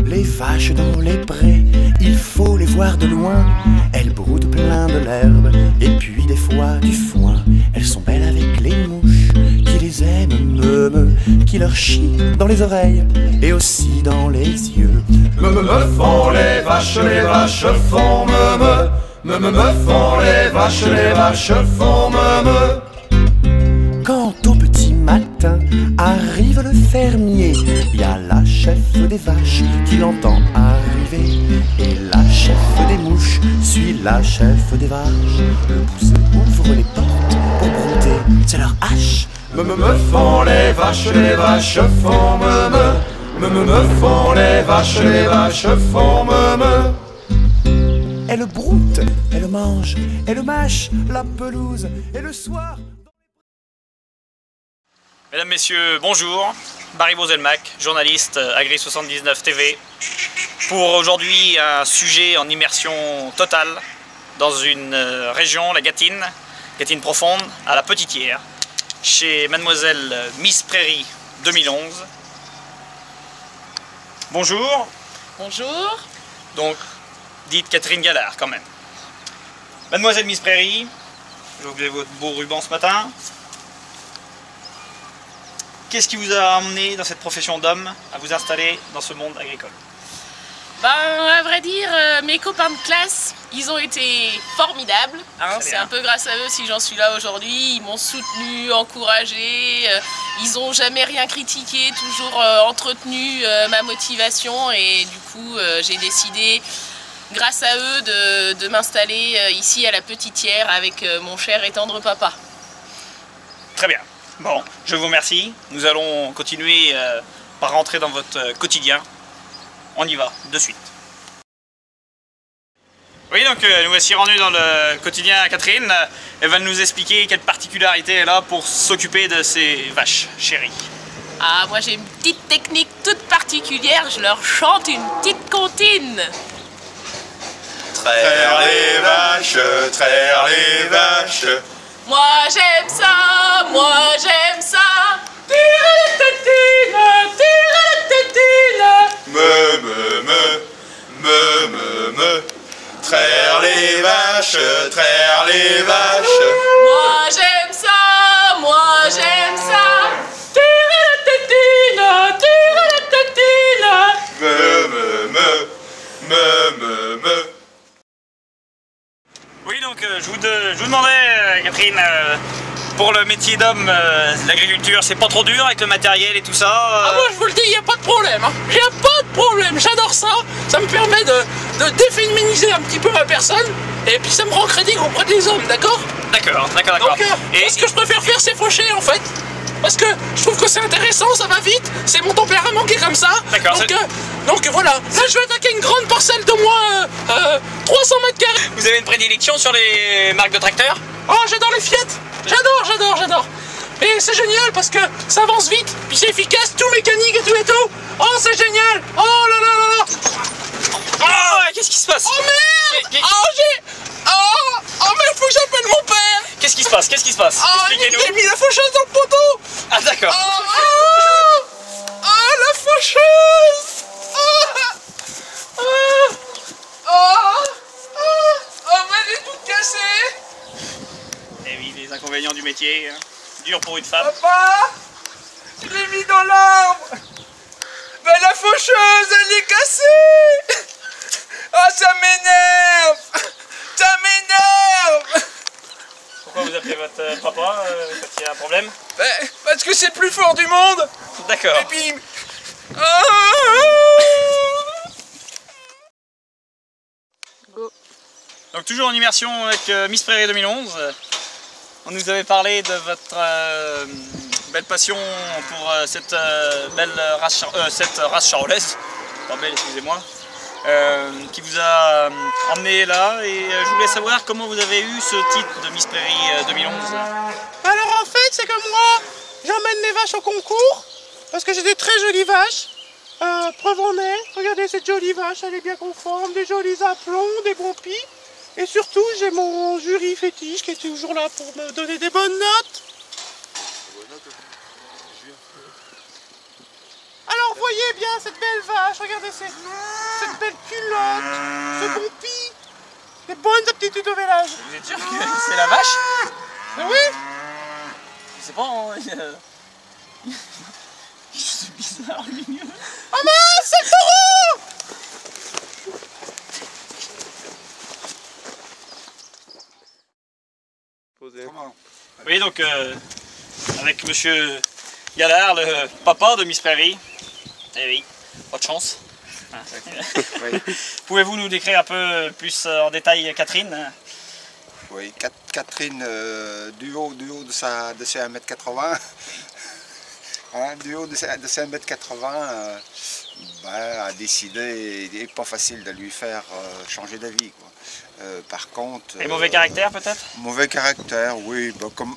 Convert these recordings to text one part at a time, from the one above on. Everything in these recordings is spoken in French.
Les vaches dans les prés, il faut les voir de loin. Elles broudent plein de l'herbe et puis des fois du foin. Elles sont belles avec les mouches qui les aiment, qui leur chient dans les oreilles et aussi dans les yeux. Me font les vaches font me font les vaches font me. Quand au petit matin arrive le fermier, il y a la chef des vaches qui l'entend arriver. Et la chef des mouches suit la chef des vaches. Le bouser ouvre les portes pour brouter, c'est leur hache. Me font les vaches font me font les vaches font me. Elle broute, elle mange, elle mâche la pelouse et le soir... Mesdames, Messieurs, bonjour. Barry Boselmack, journaliste Agri79 TV. Pour aujourd'hui, un sujet en immersion totale dans une région, la Gâtine profonde, à la Petitière, chez Mademoiselle Miss Prairie 2011. Bonjour. Bonjour. Donc, dites Catherine Gallard quand même. Mademoiselle Miss Prairie, j'ai oublié votre beau ruban ce matin. Qu'est-ce qui vous a amené dans cette profession d'homme à vous installer dans ce monde agricole? À vrai dire, mes copains de classe, ils ont été formidables. Hein, c'est un peu grâce à eux si j'en suis là aujourd'hui. Ils m'ont soutenu, encouragé. Ils n'ont jamais rien critiqué, toujours entretenu ma motivation. Et du coup, j'ai décidé, grâce à eux, de m'installer ici à la Petitière avec mon cher et tendre papa. Très bien. Bon, je vous remercie. Nous allons continuer par rentrer dans votre quotidien. On y va, de suite. Oui, donc nous voici rendus dans le quotidien à Catherine. Elle va nous expliquer quelle particularité elle a pour s'occuper de ses vaches chéries. Ah, moi j'ai une petite technique toute particulière. Je leur chante une petite comptine. Traire les vaches, traire les vaches. Moi j'aime ça, moi j'aime ça. Me. Traire les vaches, traire les vaches. Moi j'aime ça, moi j'aime ça. Me. Oui, donc je vous demandais, Catherine, pour le métier d'homme, l'agriculture, c'est pas trop dur avec le matériel et tout ça Ah, moi je vous le dis, il n'y a pas de problème. Hein. Il n'y a pas de problème, j'adore ça. Ça me permet de déféminiser un petit peu ma personne. Et puis ça me rend crédible auprès des hommes, d'accord? D'accord. Donc, ce que je préfère faire, c'est faucher en fait. Parce que je trouve que c'est intéressant, ça va vite. C'est mon tempérament qui est comme ça. D'accord. Donc voilà, là je vais attaquer une grande parcelle de moins 300 mètres carrés. Vous avez une prédilection sur les marques de tracteurs? Oh, j'adore les Fiat. J'adore. Et c'est génial parce que ça avance vite, puis c'est efficace, tout mécanique et tout. Oh, c'est génial. Oh là. Oh, qu'est-ce qui se passe? Oh merde. Oh mais il faut que j'appelle mon père. Qu'est-ce qui se passe? Oh, Expliquez-nous. j'ai mis la faucheuse dans le poteau. Ah, d'accord. La faucheuse. Mais elle est toute cassée. Eh oui, les inconvénients du métier, hein. Dur pour une femme. Papa, je l'ai mis dans l'arbre. Mais la faucheuse, elle est cassée. Ah, ça m'énerve. Pourquoi vous appelez votre papa quand il y a un problème? Parce que c'est le plus fort du monde. D'accord. Et puis... Donc toujours en immersion avec Miss Prairie 2011. On nous avait parlé de votre belle passion pour cette race charolaise. Pas belle, excusez-moi. Qui vous a emmené là, et je voulais savoir comment vous avez eu ce titre de Miss Prairie 2011. Alors en fait, c'est comme moi, j'emmène les vaches au concours, parce que j'ai des très jolies vaches, Preuve en est, regardez cette jolie vache, elle est bien conforme, des jolis aplombs, des bons pis. Et surtout, j'ai mon jury fétiche qui est toujours là pour me donner des bonnes notes. Alors voyez bien cette belle vache, regardez cette belle culotte, ce bon pis, des bonnes aptitudes au vélage. Vous êtes sûr que c'est la vache? Ah oui? Je sais pas, hein, c'est bizarre lui. Ah mince, c'est le taureau! Oui, donc avec monsieur Galard, le papa de Miss Prairie. Eh oui, pas de chance. Oui. Pouvez-vous nous décrire un peu plus en détail Catherine? Oui, Catherine, du haut de ses 1m80, hein, du haut de ses 1m80, a décidé, il n'est pas facile de lui faire changer d'avis. Par contre... Et mauvais caractère peut-être? Mauvais caractère, oui, comme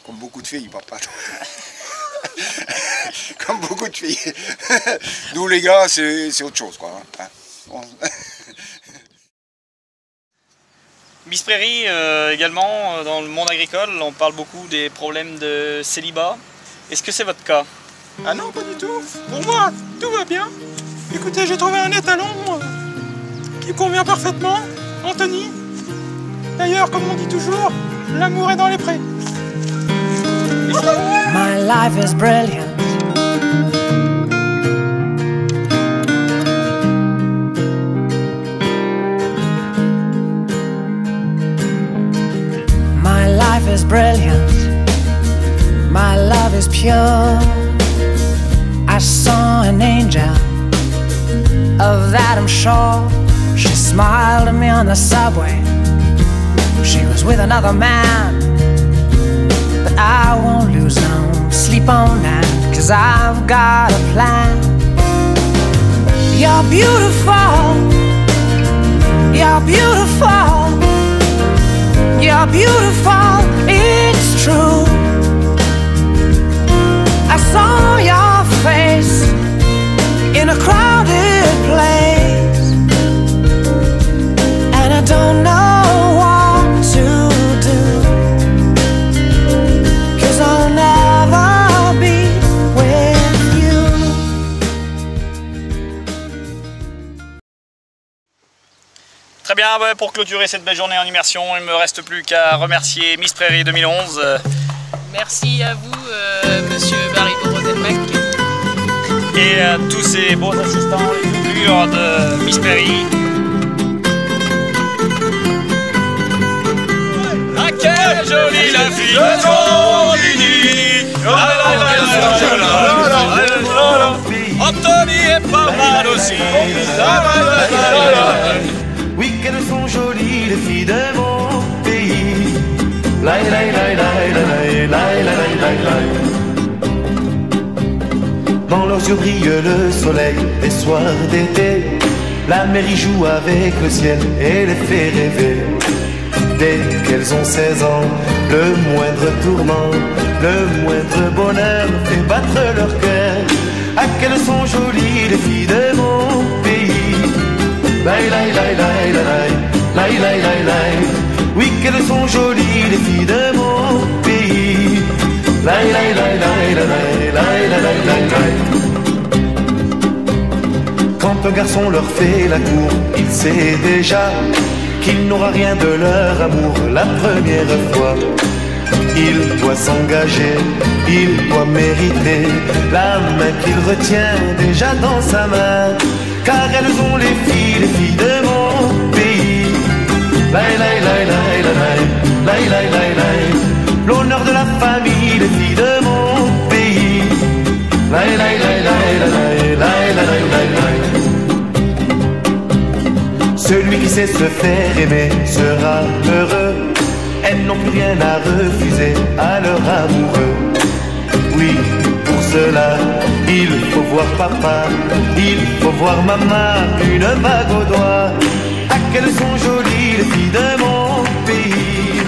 beaucoup de filles, papa. Comme beaucoup de filles. Nous les gars, c'est autre chose, quoi. Hein. Miss Prairie, également, dans le monde agricole, on parle beaucoup des problèmes de célibat. Est-ce que c'est votre cas? Ah non, pas du tout. Pour moi, tout va bien. Écoutez, j'ai trouvé un étalon qui me convient parfaitement, Anthony. D'ailleurs, comme on dit toujours, l'amour est dans les prés. My life is brilliant. My life is brilliant. My love is pure. I saw an angel, of that I'm sure. She smiled at me on the subway. She was with another man, but I won't lose no sleep on that, 'cause I've got a plan. You're beautiful. You're beautiful. You're beautiful, it's true. I saw your face in a crowded place, and I don't know what to do, 'cause I'll never be with you. Très bien, pour clôturer cette belle journée en immersion, il ne me reste plus qu'à remercier Miss Prairie 2011. Merci à vous, monsieur Baribeau Roselmack. Et à tous ces beaux assistants et doublures de Miss Prairie. Ah, quelle jolie la fille de Tony! Anthony est pas mal aussi. Oui, qu'elles sont jolies les filles de mon pays. Lai lai lai lai lai lai lai lai lai. Dans leurs yeux brille le soleil des soirs d'été. La mer y joue avec le ciel et les fait rêver. Dès qu'elles ont 16 ans, le moindre tourment, le moindre bonheur fait battre leur cœur. Ah, qu'elles sont jolies les filles de mon pays. Lai lai lai lai lai lai lai lai lai. Oui, qu'elles sont jolies les filles de mon pays. Lai lai lai lai lai lai lai lai lai. Quand un garçon leur fait la cour, il sait déjà qu'il n'aura rien de leur amour la première fois. Il doit s'engager, il doit mériter la main qu'il retient déjà dans sa main. Car elles ont les filles de mon pays. Lai lai lai lai lai lai lai lai lai. L'honneur de la famille, les filles de mon pays. Lai lai lai lai lai lai lai lai lai. Celui qui sait se faire aimer sera heureux. Elles n'ont plus rien à refuser à leur amoureux. Oui, pour cela, il faut voir papa, il faut voir maman, une bague au doigt. Ah, qu'elles sont jolies les filles de mon pays.